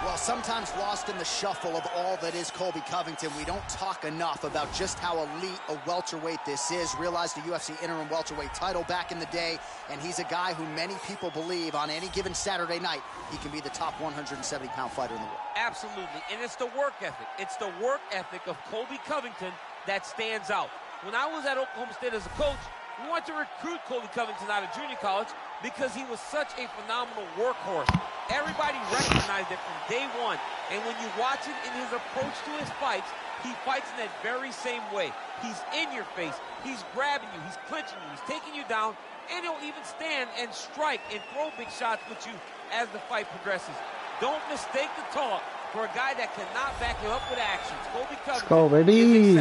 Well, sometimes lost in the shuffle of all that is Colby Covington, we don't talk enough about just how elite a welterweight this is. Realized the UFC interim welterweight title back in the day, and he's a guy who many people believe on any given Saturday night, he can be the top 170-pound fighter in the world. Absolutely, and it's the work ethic. It's the work ethic of Colby Covington that stands out. When I was at Oklahoma State as a coach, we wanted to recruit Colby Covington out of junior college because he was such a phenomenal workhorse. Everybody recognized it from day one. And when you watch it in his approach to his fights, he fights in that very same way. He's in your face. He's grabbing you. He's clinching you. He's taking you down. And he'll even stand and strike and throw big shots with you as the fight progresses. Don't mistake the talk for a guy that cannot back you up with actions. Colby Covington. Let's go, baby.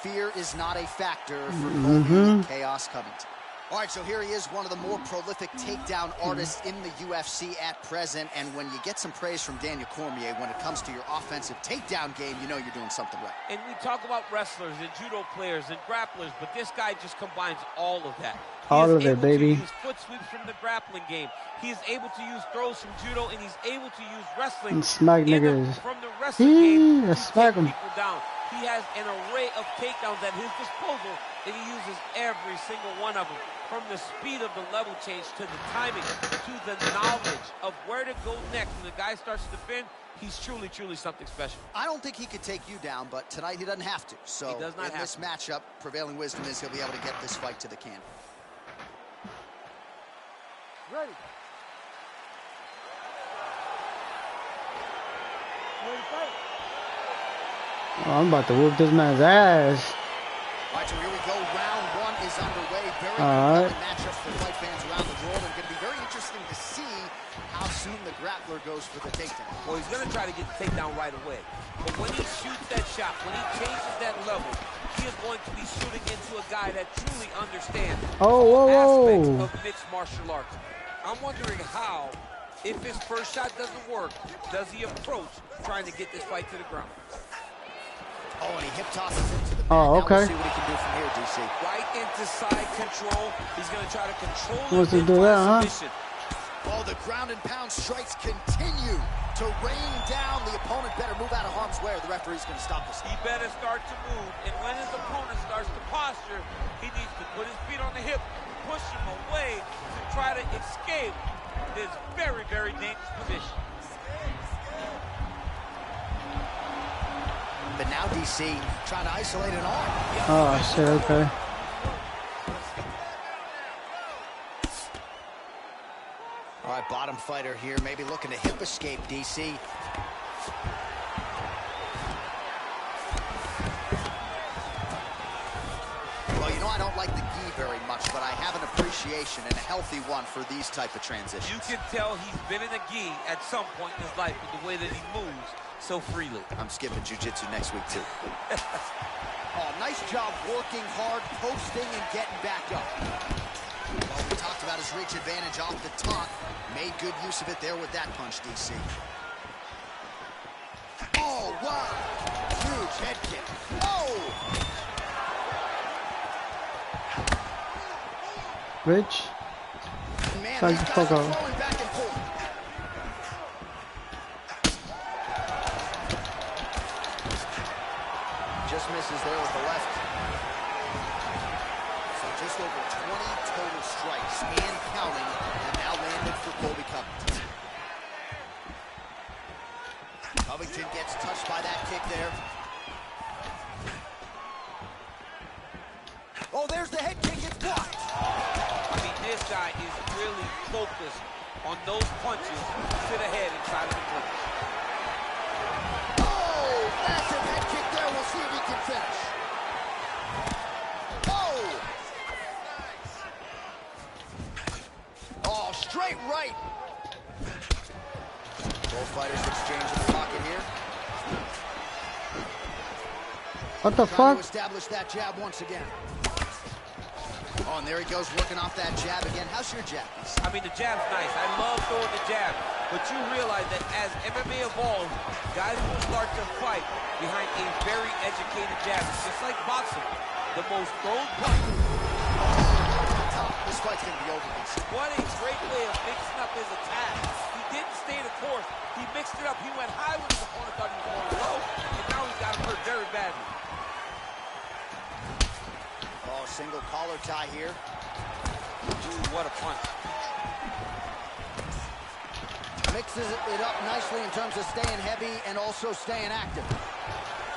Fear is not a factor for Colby Chaos Covington. All right, so here he is, one of the more prolific takedown artists in the UFC at present. And when you get some praise from Daniel Cormier when it comes to your offensive takedown game, you know you're doing something right. And we talk about wrestlers and judo players and grapplers, but this guy just combines all of that. All of it, baby. He is able to use foot sweeps from the grappling game. He is able to use throws from judo, and he's able to use wrestling and smack niggas from the wrestling game to smack take people down. He has an array of takedowns at his disposal, and he uses every single one of them. From the speed of the level change to the timing to the knowledge of where to go next when the guy starts to defend, he's truly, truly something special. I don't think he could take you down, but tonight he doesn't have to. So he does not in this matchup, prevailing wisdom is he'll be able to get this fight to the can. Ready. Ready, fight. Oh, I'm about to whoop this man's ass. All right, so here we go. Round one is underway. Very compelling matchup for fight fans around the world. And going to be very interesting to see how soon the grappler goes for the takedown. Well, he's going to try to get the takedown right away. But when he shoots that shot, when he changes that level, he is going to be shooting into a guy that truly understands all aspects of mixed martial arts. I'm wondering how, if his first shot doesn't work, does he approach trying to get this fight to the ground? Oh, and he hip tosses into the mat. Oh, okay. Now we'll see what he can do from here, DC. Right into side control. He's going to try to control wants to do that, huh? submission. Oh, the ground and pound strikes continue to rain down. The opponent better move out of harm's way or the referee's going to stop this. He better start to move, and when his opponent starts to posture, he needs to put his feet on the hip, push him away to try to escape this very, very dangerous position. But now DC trying to isolate an arm. Oh, shit, okay. All right, bottom fighter here, maybe looking to hip escape, DC. Well, you know, I don't like the gi very much, but I have an appreciation and a healthy one for these type of transitions. You can tell he's been in a gi at some point in his life with the way that he moves so freely. I'm skipping jiu-jitsu next week, too. Oh, nice job working hard, posting, and getting back up. Well, we talked about his reach advantage off the top. Made good use of it there with that punch, DC. Oh, wow. Huge head kick. Oh! Rich. Man, these guys are throwing back and forth. Just misses there with the left. So just over 20 total strikes and counting, and now landed for Colby Covington. Covington gets touched by that kick there. Oh, there's the head kick. It's blocked. I mean, this guy is really focused on those punches to the head inside of the clinch. Oh, massive head kick there. We'll see if he can finish. Oh! Oh, straight right. Both fighters exchange in the pocket here. What the Trying fuck? to establish that jab once again. Oh, and there he goes, working off that jab again. How's your jab? I mean, the jab's nice. I love throwing the jab. But you realize that as MMA evolves, guys will start to fight behind a very educated jab. It's just like boxing. The most thrown punch. This fight's going to be over, DC. What a great way of mixing up his attack. He didn't stay the course. He mixed it up. He went high when his opponent thought he was going low, and now he's got him hurt very badly. Oh, single collar tie here. Ooh, what a punch. Mixes it up nicely in terms of staying heavy and also staying active.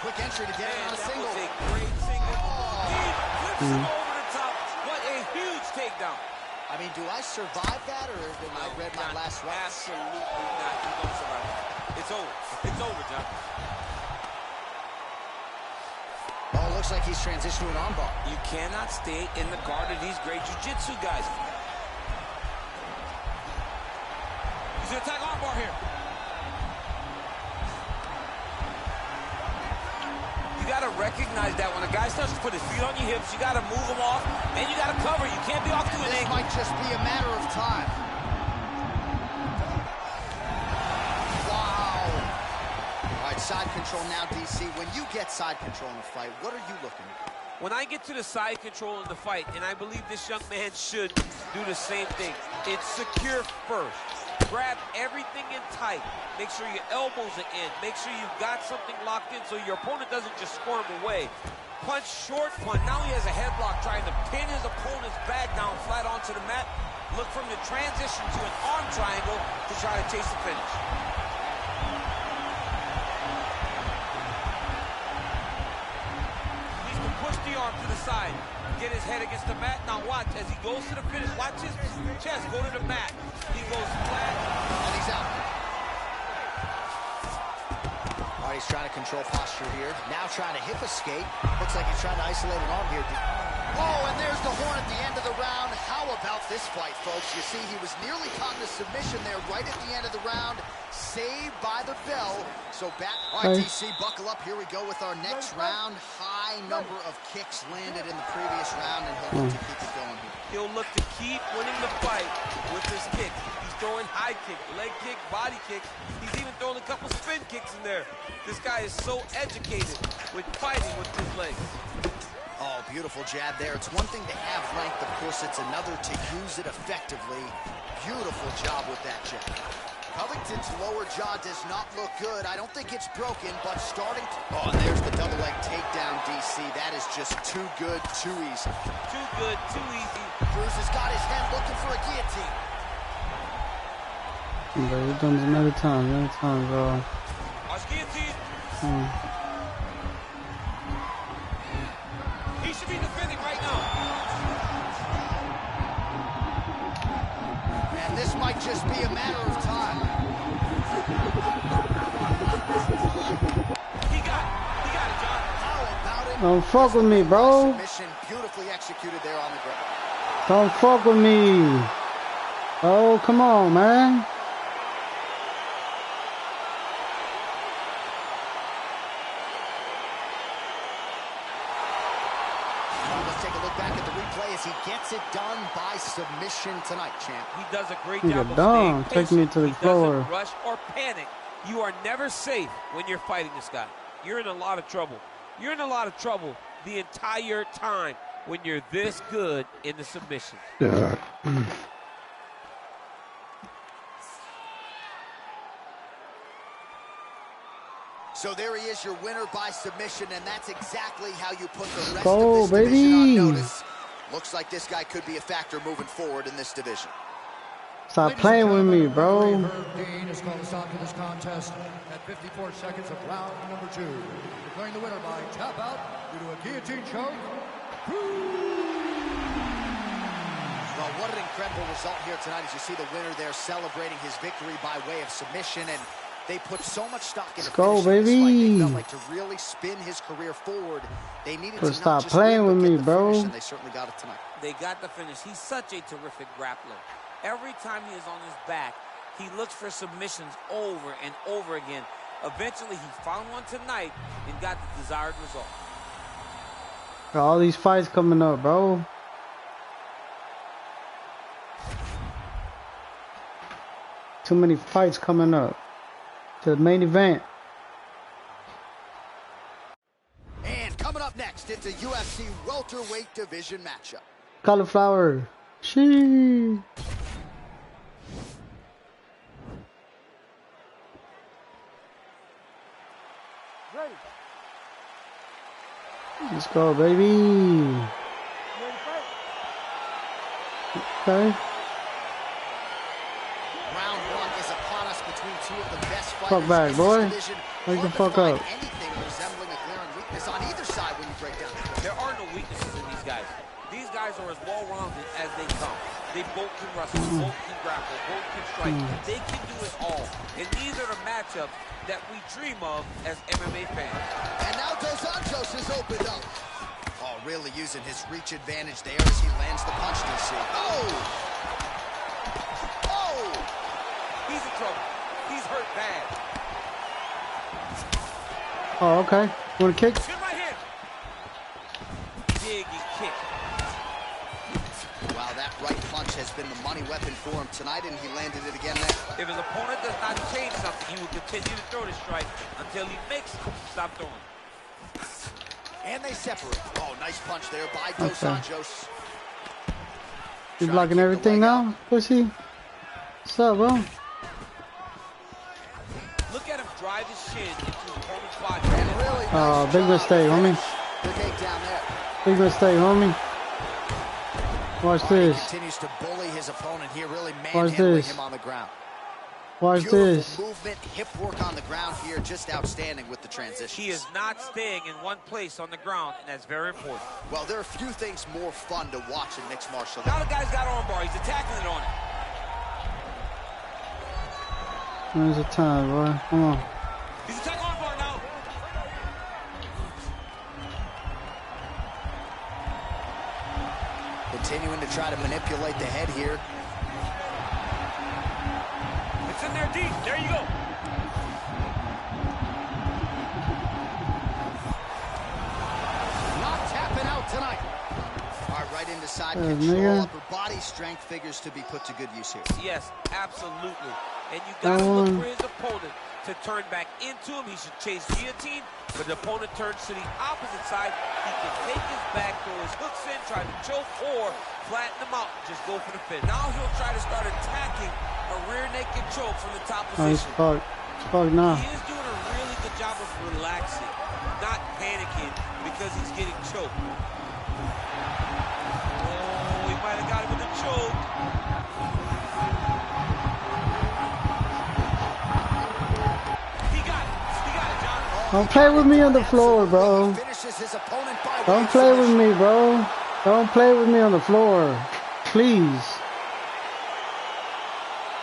Quick entry to get it on a single. That was a great single. He flips him over the top. What a huge takedown. I mean, do I survive that, or am I read my last right? Absolutely not. You don't survive that. It's over. It's over, John. Oh, it looks like he's transitioned to an armbar. You cannot stay in the guard of these great jiu-jitsu guys. He's going to attack armbar here. You got to recognize that when a guy starts to put his feet on your hips, you got to move him off, and you got to cover. You can't be off to an angle. This might just be a matter of time. Wow. All right, side control now, DC. When you get side control in a fight, what are you looking at? When I get to the side control in the fight, and I believe this young man should do the same thing, it's secure first. Grab everything in tight. Make sure your elbows are in. Make sure you've got something locked in so your opponent doesn't just squirm away. Punch, short punch. Now he has a headlock trying to pin his opponent's back down flat onto the mat. Look from the transition to an arm triangle to try to chase the finish. He needs to push the arm to the side. Get his head against the mat. Now watch as he goes to the finish. Watch his chest go to the mat. He goes flat. And he's out. All right, he's trying to control posture here. Now trying to hip escape. Looks like he's trying to isolate an arm here. Oh, and there's the horn at the end of the round. How about this fight, folks? You see, he was nearly caught in a submission there right at the end of the round. Saved by the bell. So back. All right, DC, buckle up. Here we go with our next round. High number of kicks landed in the previous round, and he'll look to keep it going here. He'll look to keep winning the fight with his kick. He's throwing high kick, leg kick, body kick. He's even throwing a couple spin kicks in there. This guy is so educated with fighting with his legs. Oh, beautiful jab there. It's one thing to have length. Of course, it's another to use it effectively. Beautiful job with that jab. Covington's lower jaw does not look good. I don't think it's broken, but starting to... Oh, and there's the double leg takedown, DC. That is just too good, too easy. Too good, too easy. Cruz has got his head looking for a guillotine. But he's done this many times, bro. Watch guillotine. He should be defending right now. And this might just be a matter of time. He got it, John. How about it? Don't fuck with me, bro. Submission beautifully executed there on the ground. Don't fuck with me. Oh, come on, man. Let's take a look back at the replay as he gets it done by submission tonight, champ. He does a great He's job a of dog. staying Take me patient. to the He floor. doesn't rush or panic. You are never safe when you're fighting this guy. You're in a lot of trouble. You're in a lot of trouble the entire time when you're this good in the submission. Yeah. So there he is, your winner by submission, and that's exactly how you put the rest Go, of this division on baby. notice. Looks like this guy could be a factor moving forward in this division. Stop playing with me, bro. Dean has called a stop to this contest at 54 seconds of round number 2. Declaring the winner by tap out due to a guillotine choke. Well, what an incredible result here tonight as you see the winner there celebrating his victory by way of submission, and they put so much stock into go, finishing this fight. baby. They felt like to really spin his career forward, they needed to Stop not just playing win, but with get me, the bro. finish, and they certainly got it tonight. They got the finish. He's such a terrific grappler. Every time he is on his back, he looks for submissions over and over again. Eventually, he found one tonight and got the desired result. Got all these fights coming up, bro. Too many fights coming up. To the main event. And coming up next, it's a UFC welterweight division matchup. Cauliflower. Shee. Let's go, baby. Okay. Round one is upon us between two of the best fighters Fuck back, in boy. this division. Wake the Hard to fuck find up. anything resembling a glaring weakness on either side when you break down the field. There are no weaknesses in these guys. These guys are as well-rounded as they come. They both can wrestle, both can grapple, both can strike. They can do it all. And these are the matchups that we dream of as MMA fans. And now Dos Anjos has opened up. Oh, really using his reach advantage there as he lands the punch, DC. Oh! Oh! He's in trouble. He's hurt bad. Oh, okay. Want to kick? Good right hand. Big and kick. Wow, that right punch has been the money weapon for him tonight, and he landed it again there. If his opponent does not change something, he will continue to throw the strike until he makes him stop throwing. And they separate. Oh, nice punch there by Dos Anjos. You blocking everything now, pussy? What's up, bro? Look at him drive his shin into his opponent's body. And really Oh, nice big job mistake, to homie. finish the takedown there. Big mistake, homie. Watch He this. continues to bully his opponent here, really Watch manhandling this. him on the ground. Watch Beautiful this. movement, hip work on the ground here, just outstanding with the transition. He is not staying in one place on the ground, and that's very important. Well, there are few things more fun to watch in mixed martial Now arts. the guy's got armbar. He's attacking it on it. Where's the time, boy? Come on. He's attacking armbar now. Continuing to try to manipulate the head here. It's in there deep. There you go. Not tapping out tonight. All right, right into side control. nigga. Upper body strength figures to be put to good use here. Yes, absolutely. And you got to look for his opponent to turn back into him. He should chase guillotine, but the opponent turns to the opposite side. He can take his back, throw his hooks in, try to choke, or flatten him out and just go for the finish. Now he'll try to start attacking a rear naked choke from the top Nice position. fuck. Fuck now. He is doing a really good job of relaxing, not panicking because he's getting choked. Oh, he might have got him with a choke. He got it, John. Don't play with me on the floor, bro. Finishes his opponent by way Don't of play with submission. me, bro. Don't play with me on the floor. Please.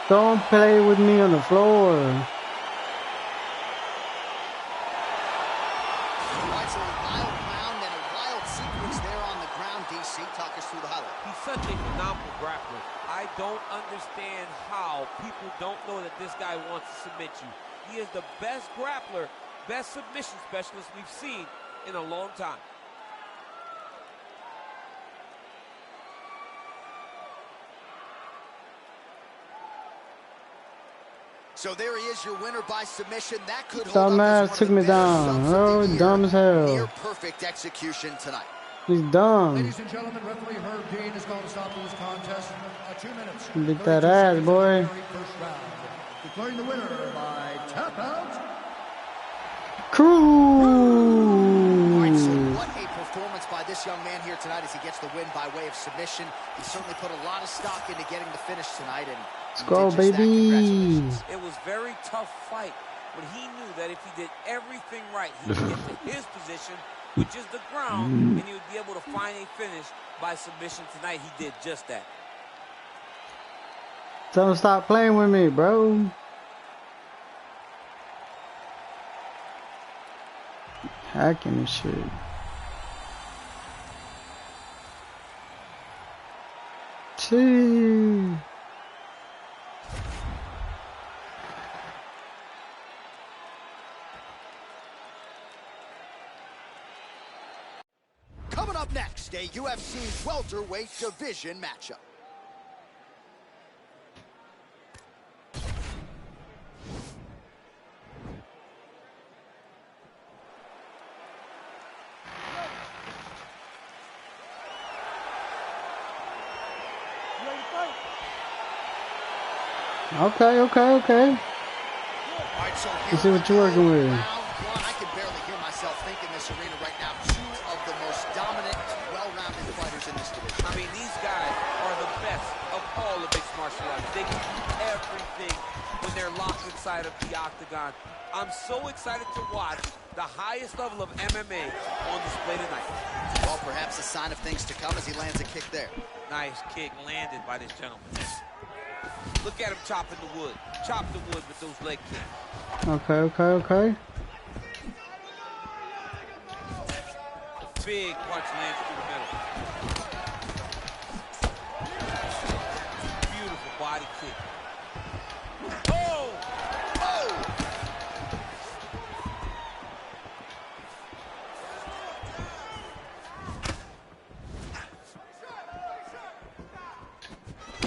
Don't play with me on the floor. All right, so a wild round and a wild sequence there on the ground. DC, talk us through the highlight. He's such a phenomenal grappler. I don't understand how people don't know that this guy wants to submit you. He is the best grappler, best submission specialist we've seen in a long time. So there he is, your winner by submission. That could hold Dumb up as ass one took of the me better down. subs of Oh, the year. dumb as hell. Near perfect execution tonight. He's dumb. Ladies and gentlemen, referee Herb Dean has called a stop to this contest. 2 minutes. Beat that 32 ass, seconds of the boy. very first round. Declaring the winner by tap out. All right, so Crew. what a performance by this young man here tonight as he gets the win by way of submission. He certainly put a lot of stock into getting the finish tonight. And Let's he go, did just that. baby. Congratulations. It was a very tough fight, but he knew that if he did everything right, he would get to his position, which is the ground, and he would be able to find a finish by submission tonight. He did just that. Tell him stop playing with me, bro. Hacking and shit. Gee. Coming up next, a UFC welterweight division matchup. Okay. All right, so Let's see what you're working with. round one. I can barely hear myself think in this arena right now. Two of the are. They can do everything when they're locked inside of the octagon. I'm so excited to watch the highest level of MMA on display tonight. Well, perhaps a sign of things to come as he lands a kick there. Nice kick landed by this gentleman. Look at him chopping the wood. Chop the wood with those leg kicks. Okay. Big punch lands through the middle. Beautiful body kick. Oh! Oh!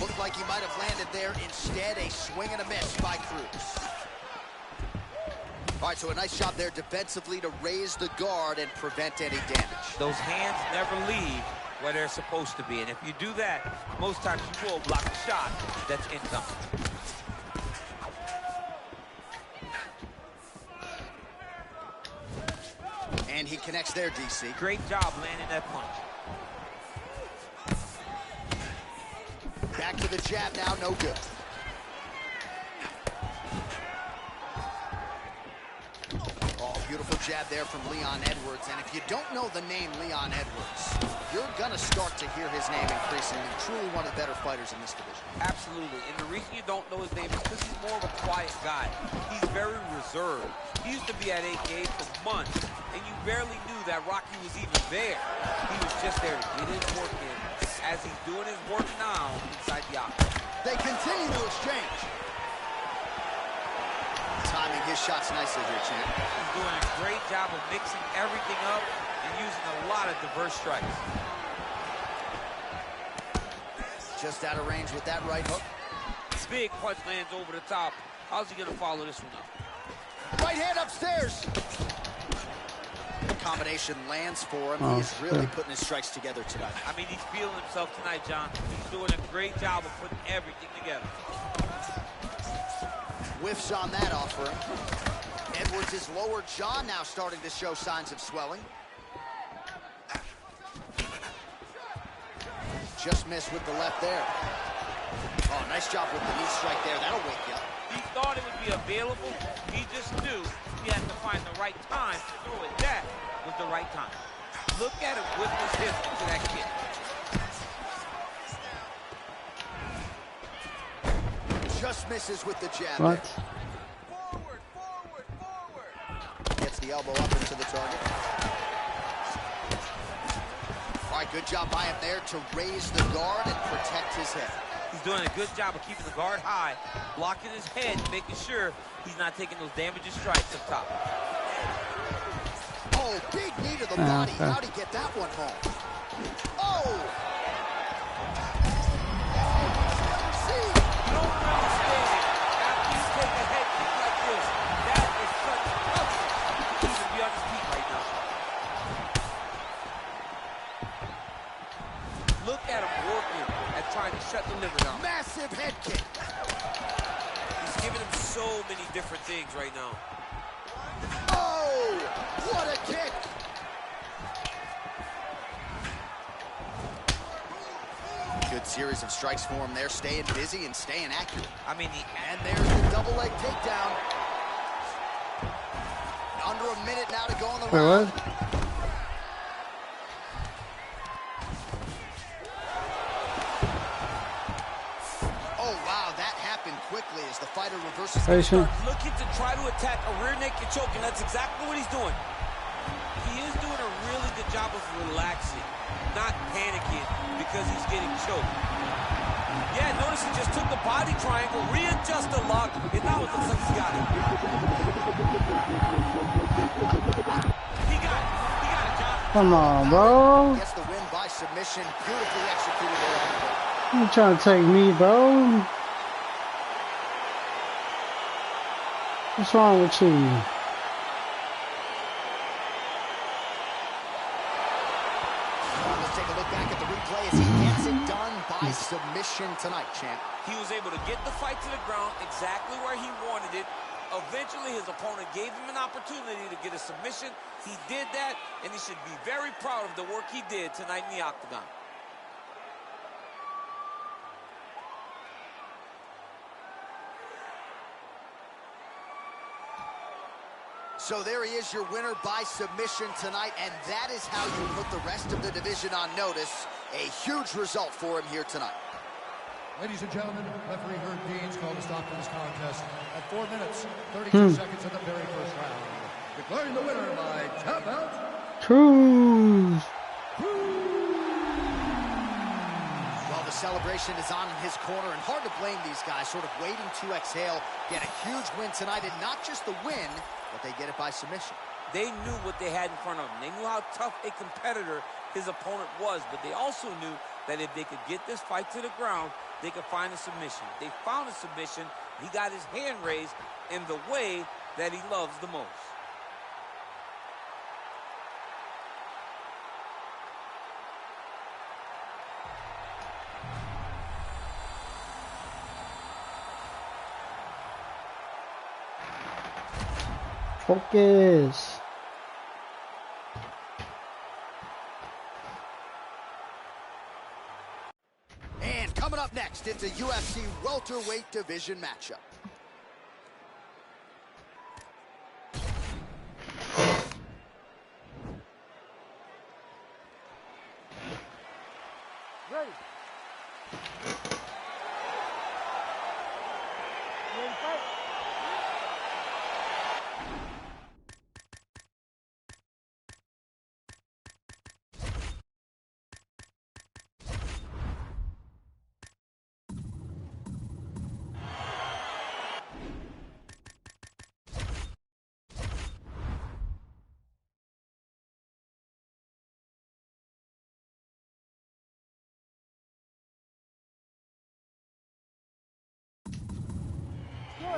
Looked like he might have landed there. Instead, a swing and a miss by Cruz. All right, so a nice job there defensively to raise the guard and prevent any damage. Those hands never leave where they're supposed to be. And if you do that, most times you will block a shot that's incoming. And he connects there, DC. Great job landing that punch. Back to the jab now, no good. Oh, beautiful jab there from Leon Edwards. And if you don't know the name Leon Edwards, you're going to start to hear his name increasingly. Truly one of the better fighters in this division. Absolutely. And the reason you don't know his name is because he's more of a quiet guy. He's very reserved. He used to be at AK for months, and you barely knew that Rocky was even there. He was just there to get his work in, as he's doing his work now inside the octagon. They continue to exchange. Timing his shots nicely here, champ. He's doing a great job of mixing everything up and using a lot of diverse strikes. Just out of range with that right hook. Big punch lands over the top. How's he gonna follow this one up? Right hand upstairs. The combination lands for him. He is really putting his strikes together tonight. I mean, he's feeling himself tonight, John. He's doing a great job of putting everything together. Whiffs on that offer. Edwards' lower jaw now starting to show signs of swelling. Just missed with the left there. Oh, nice job with the knee strike there. That'll wake you up. He thought it would be available. He just knew he had to find the right time to throw it. That was the right time. Look at him with his hips to that kick. Just misses with the jab What? there. Forward. Gets the elbow up into the target. All right, good job by him there to raise the guard and protect his head. He's doing a good job of keeping the guard high, blocking his head, making sure he's not taking those damaging strikes up top. Oh, big knee to the body. How'd he get that one home? Oh! See? You don't understand after you take a head kick like this. That is such tough. He should be on his feet right now. Look at him working at trying to shut the liver down. Massive head kick. He's giving him so many different things right now. Oh! What a kick! Good series of strikes for him there, staying busy and staying accurate. I mean, And there's the double leg takedown. Under a minute now to go on the round. What? Oh, wow, that happened quickly as the fighter reverses. Patient. looking to try to attack a rear naked choke, and that's exactly what he's doing. He is doing a really good job of relaxing, not panicking because he's getting choked. Yeah, notice he just took the body triangle, readjust the lock, and now it looks like he's got it. He got it, John. Come on, bro. Gets the win by submission. Beautifully executed there. You trying to take me, bro? What's wrong with you? Let's take a look back at the replay as he gets it done by submission tonight, champ. He was able to get the fight to the ground exactly where he wanted it. Eventually, his opponent gave him an opportunity to get a submission. He did that, and he should be very proud of the work he did tonight in the octagon. So there he is, your winner by submission tonight, and that is how you put the rest of the division on notice. A huge result for him here tonight. Ladies and gentlemen, referee Herb Deans called a stop to this contest at 4 minutes, 32 seconds of the very first round. Declaring the winner by tap out. Cruz. Well, the celebration is on in his corner, and hard to blame these guys, sort of waiting to exhale, get a huge win tonight, and not just the win, but they get it by submission. They knew what they had in front of them. They knew how tough a competitor his opponent was, but they also knew that if they could get this fight to the ground, they could find a submission. They found a submission. He got his hand raised in the way that he loves the most. Focus. And coming up next, it's a UFC welterweight division matchup. Ready. Ready to fight?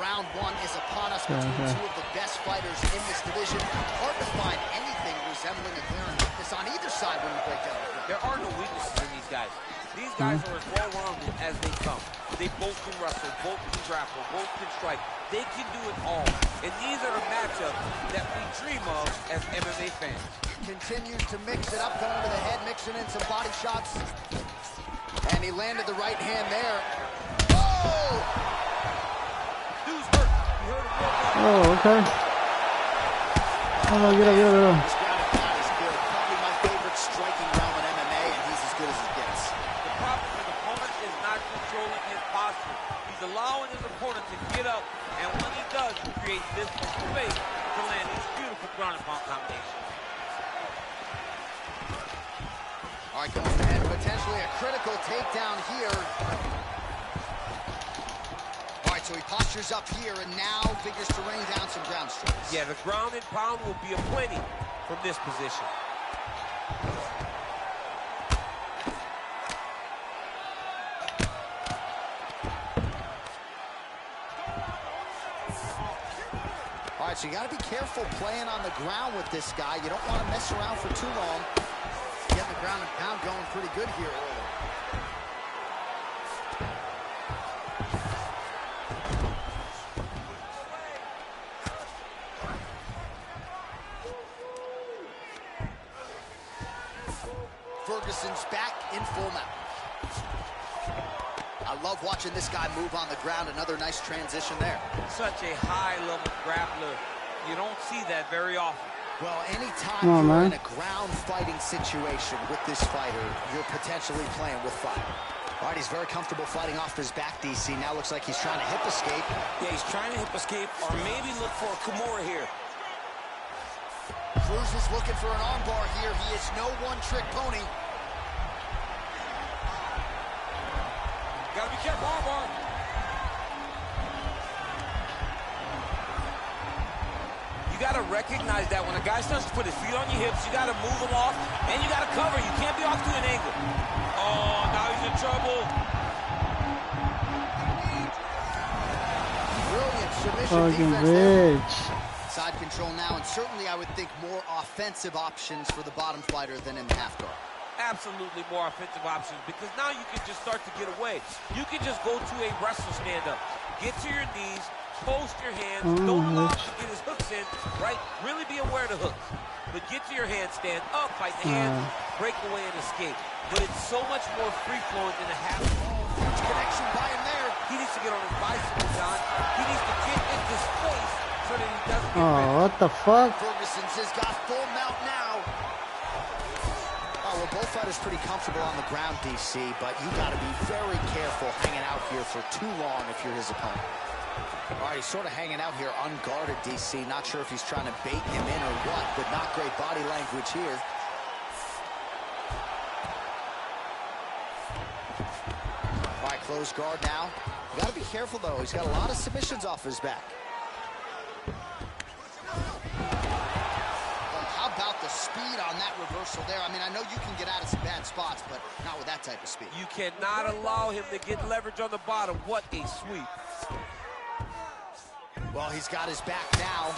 Round one is upon us between two of the best fighters in this division. Hard to find anything resembling a glaring weakness on either side when you break down the field. There are no weaknesses in these guys. These guys are as well-rounded as they come. They both can wrestle, both can grapple, both can strike. They can do it all. And these are the matchups that we dream of as MMA fans. Continues to mix it up, going to the head, mixing in some body shots. And he landed the right hand there. Oh! Dude's hurt. He hurt him real bad. Oh, okay. Oh, get up, get up, get up. This ground and pound is good. Probably my favorite striking realm in MMA, and he's as good as it gets. The problem is the opponent is not controlling his posture. He's allowing his opponent to get up, and when he does, he creates this space to land these beautiful ground and pound combinations. All right, going ahead, potentially a critical takedown here. All right, so he postures up here and now figures to rain down some ground strikes. Yeah, the ground and pound will be aplenty from this position. All right, so you got to be careful playing on the ground with this guy. You don't want to mess around for too long. Getting the ground and pound going pretty good here early. Ferguson's back in full mount. I love watching this guy move on the ground. Another nice transition there. Such a high-level grappler. You don't see that very often. Well, anytime you're in a ground fighting situation with this fighter, you're potentially playing with fire. All right, he's very comfortable fighting off his back, DC. Now looks like he's trying to hip escape. Yeah, he's trying to hip escape or maybe look for a Kimura here. Cruz is looking for an armbar here. He is no one-trick pony. Gotta be careful, armbar. You gotta recognize that when a guy starts to put his feet on your hips, you gotta move him off, and you gotta cover. You can't be off to an angle. Oh, now he's in trouble. Brilliant submission defense there. Bitch. Side control now, and certainly I would think more offensive options for the bottom fighter than in the half guard. Absolutely more offensive options, because now you can just start to get away. You can just go to a wrestle stand-up. Get to your knees, post your hands, don't allow him to get his hooks in, right? Really be aware of the hooks. But get to your handstand, up, fight the hands, break away and escape. But it's so much more free-flowing than a half. Connection by him there. He needs to get on his bicycle, John. He needs to get into space so sure that he doesn't get Oh, finished. what the fuck? Ferguson's has got full mount now. Oh, well, both fighters pretty comfortable on the ground, DC, but you got to be very careful hanging out here for too long if you're his opponent. All right, he's sort of hanging out here unguarded, DC. Not sure if he's trying to bait him in or what, but not great body language here. All right, closed guard now. You got to be careful, though. He's got a lot of submissions off his back. How about the speed on that reversal there? I mean, I know you can get out of some bad spots, but not with that type of speed. You cannot allow him to get leverage on the bottom. What a sweep. Well, he's got his back now.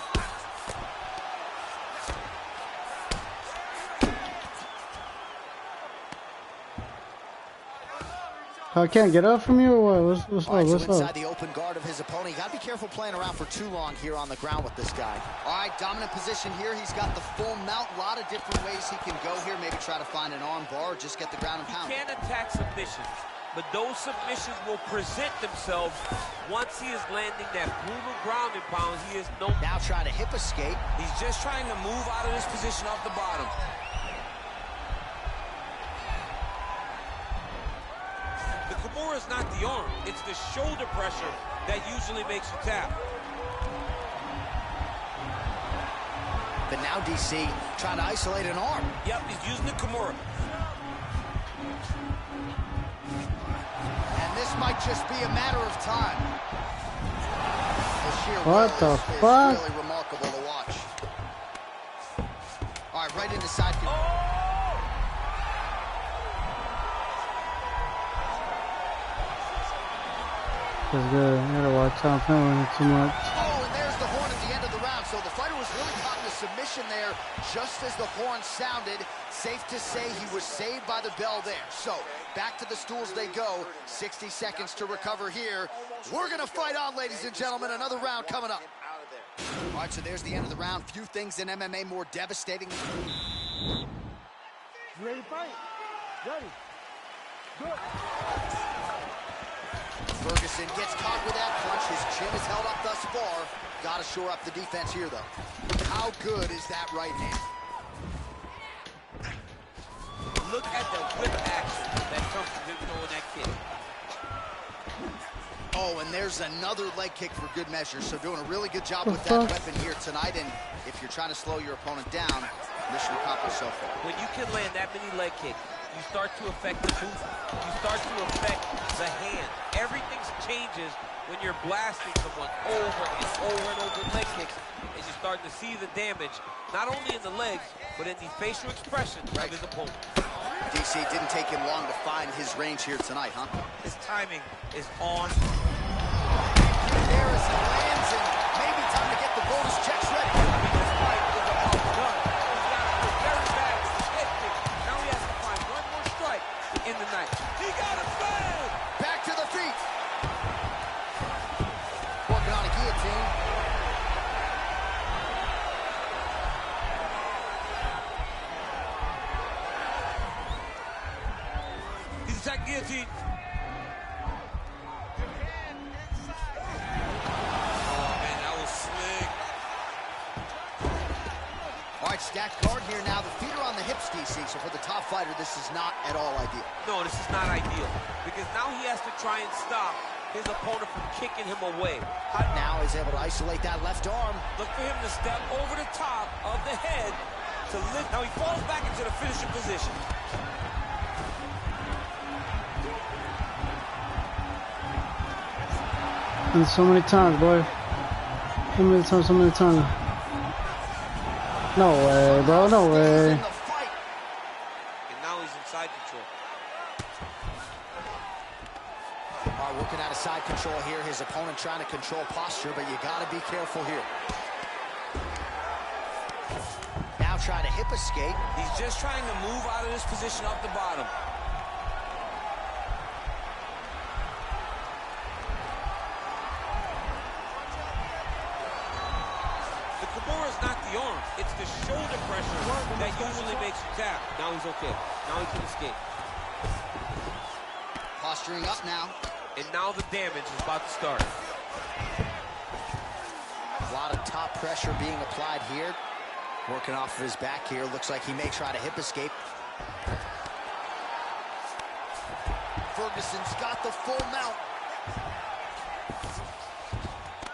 I can't get up from you or what? What's All right, up? What's so inside up? the open guard of his opponent. You got to be careful playing around for too long here on the ground with this guy. All right, dominant position here. He's got the full mount. A lot of different ways he can go here. Maybe try to find an arm bar or just get the ground and pound. He can attack submissions, but those submissions will present themselves once he is landing that brutal ground and pound. He is no... Now trying to hip escape. He's just trying to move out of this position off the bottom. The Kimura is not the arm. It's the shoulder pressure that usually makes you tap. But now DC trying to isolate an arm. Yep, he's using the Kimura. And this might just be a matter of time. The sheer What will the is fuck? really remarkable to watch. All right, right into side control. That's good. I gotta watch out for him too much. Oh, and there's the horn at the end of the round. So the fighter was really caught in a submission there just as the horn sounded. Safe to say he was saved by the bell there. So back to the stools they go. 60 seconds to recover here. We're going to fight on, ladies and gentlemen. Another round coming up. All right, so there's the end of the round. Few things in MMA more devastating. You ready to fight? Ready. Good. Ferguson gets caught with that punch. His chin is held up thus far. Got to shore up the defense here, though. How good is that right hand? Look at the whip action that comes from him throwing that kick. Oh, and there's another leg kick for good measure. So doing a really good job with that weapon here tonight. And if you're trying to slow your opponent down, mission accomplished so far. When you can land that many leg kicks, you start to affect the movement. You start to affect the hand. Everything changes when you're blasting someone over and over and over with leg kicks, and you're starting to see the damage, not only in the legs, but in the facial expression of his opponent. DC didn't take him long to find his range here tonight, huh? His timing is on. There as he lands, and maybe time to get the bonus checks ready. I mean, this fight is about done. He's got to put very bad with his head kick. Now he has to find one more strike to end the night. He got him bad! Back to the feet. Working on a guillotine. He's attacking guillotine. All right, stacked guard here now. The feet are on the hips, DC, so for the top fighter, this is not at all ideal. No, this is not ideal, because now he has to try and stop his opponent from kicking him away. Hunt now is able to isolate that left arm. Look for him to step over the top of the head to lift. Now he falls back into the finishing position. And so many times, boy. So many times, so many times. No way, bro, no way. And now he's in side control. All right, working out of side control here. His opponent trying to control posture, but you got to be careful here. Now trying to hip escape. He's just trying to move out of this position off the bottom. The Kimura is not the arm. It's the shoulder pressure that usually makes you tap. Now he's okay. Now he can escape. Posturing up now. And now the damage is about to start. A lot of top pressure being applied here. Working off of his back here. Looks like he may try to hip escape. Ferguson's got the full mount.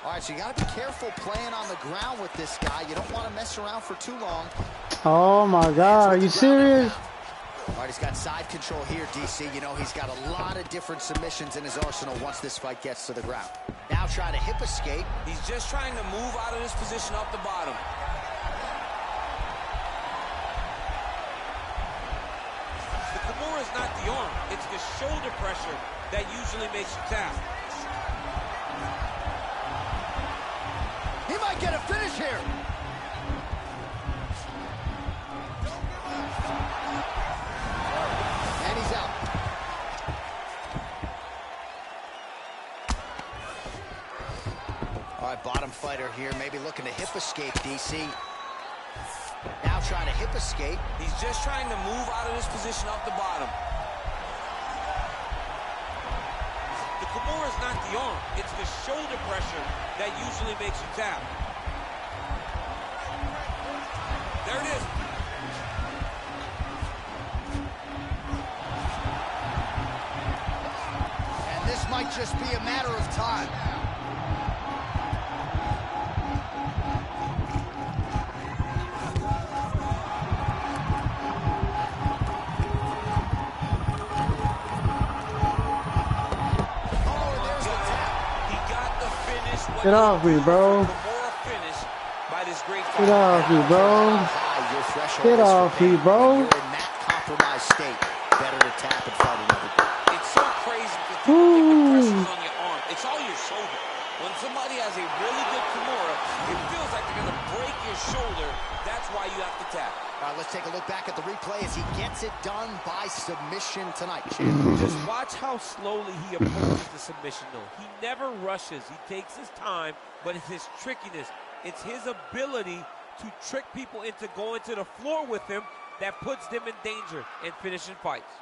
All right, so you got to be careful playing on the ground with this guy. You don't want to mess around for too long. Oh my God, are you serious? All right, he's got side control here, DC. You know, he's got a lot of different submissions in his arsenal once this fight gets to the ground. Now trying to hip escape. He's just trying to move out of this position off the bottom. The Kimura is not the arm. It's the shoulder pressure that usually makes you tap. He might get a finish here. And he's out. All right, bottom fighter here, maybe looking to hip escape, DC. Now trying to hip escape. He's just trying to move out of this position off the bottom. The Kimura is not the arm. It's the shoulder pressure that usually makes you tap. There it is. And this might just be a matter of time. Get off me, bro. Get off me, bro. Get off me, bro. You're in that compromised state. Better to tap and fight another day. It's so crazy because people think the pressure's on your arm. It's all your shoulder. When somebody has a really good Kimura, it feels like they're going to break your shoulder. That's why you have to tap. All right, let's take a look back at the replay as he gets it done by submission tonight. Just watch how slowly he approaches the submission, though. He never rushes. He takes his time, but it's his trickiness. It's his ability to trick people into going to the floor with him that puts them in danger and finishing fights.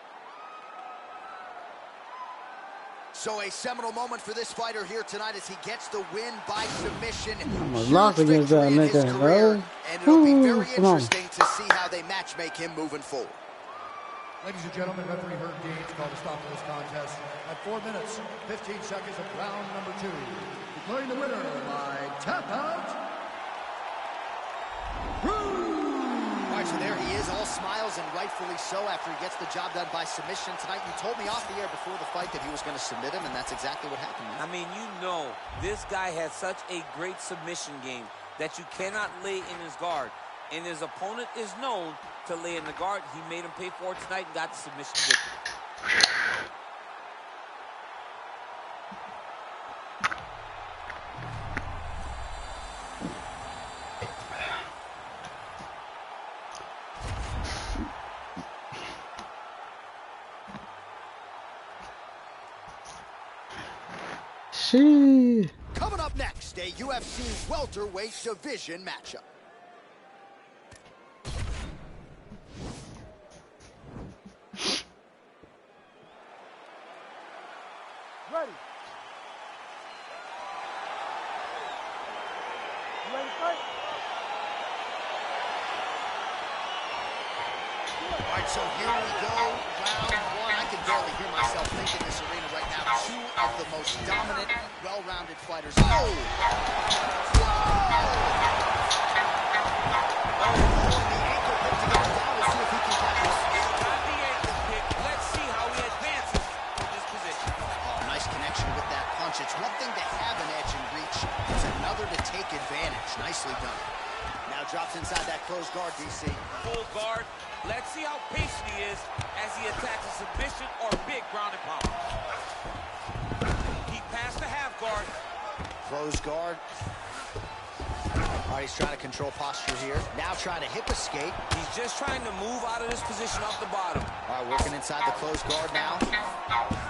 So a seminal moment for this fighter here tonight as he gets the win by submission. I'm a lock against that nigga, bro. And it'll be very interesting to see how they matchmake him moving forward. Ladies and gentlemen, referee Herb Deans called a stop to this contest at 4 minutes, 15 seconds of round number 2. Declaring the winner by tap out. All right, so there he is, all smiles, and rightfully so after he gets the job done by submission tonight. You told me off the air before the fight that he was going to submit him, and that's exactly what happened. I mean, you know, this guy has such a great submission game that you cannot lay in his guard. And his opponent is known to lay in the guard. He made him pay for it tonight and got the submission victory. Coming up next, a UFC welterweight division matchup. Ready. You ready to fight? All right, so here we go, round 1. I can barely hear myself think in this arena right now. Two of the most dominant, well-rounded fighters. Oh! Whoa! Oh, the ankle pick to get him down. We'll see if he can get this. Got the ankle pick. Let's see how he advances from this position. Oh, nice connection with that punch. It's one thing to have an edge and reach. It's another to take advantage. Nicely done. Now drops inside that closed guard, DC. Full guard. Let's see how patient he is as he attacks a submission or big ground and pound. He passed the half guard. Closed guard. All right, he's trying to control posture here. Now trying to hip escape. He's just trying to move out of this position off the bottom. All right, working inside the closed guard now.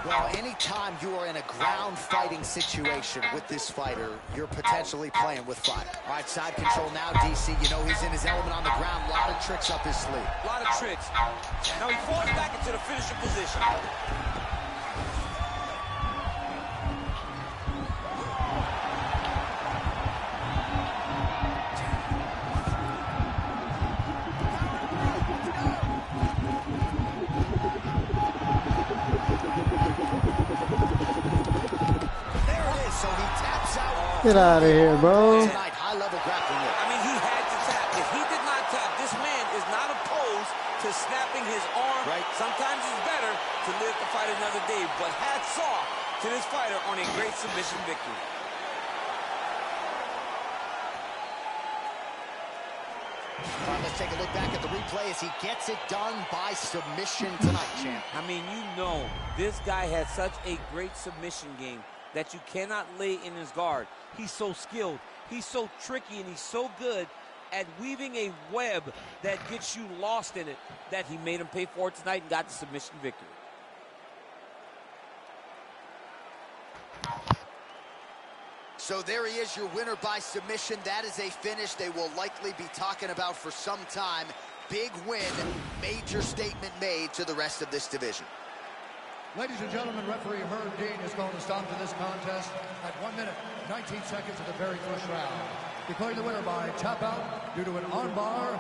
Well, anytime you are in a ground fighting situation with this fighter, you're potentially playing with fire. All right, side control now, DC. You know he's in his element on the ground. A lot of tricks up his sleeve. A lot of tricks. Now he falls back into the finishing position. So he taps out. Get out of here, bro. Tonight, high-level grappling. I mean, he had to tap. If he did not tap, this man is not opposed to snapping his arm. Right. Sometimes it's better to live to fight another day. But hats off to this fighter on a great submission victory. All right, let's take a look back at the replay as he gets it done by submission tonight, champ. I mean, you know, this guy has such a great submission game that you cannot lay in his guard. He's so skilled, he's so tricky, and he's so good at weaving a web that gets you lost in it that he made him pay for it tonight and got the submission victory. So there he is, your winner by submission. That is a finish they will likely be talking about for some time. Big win, major statement made to the rest of this division. Ladies and gentlemen, referee Herb Dean has called a stop to this contest at 1 minute, 19 seconds of the very first round. Declaring the winner by tap out due to an armbar.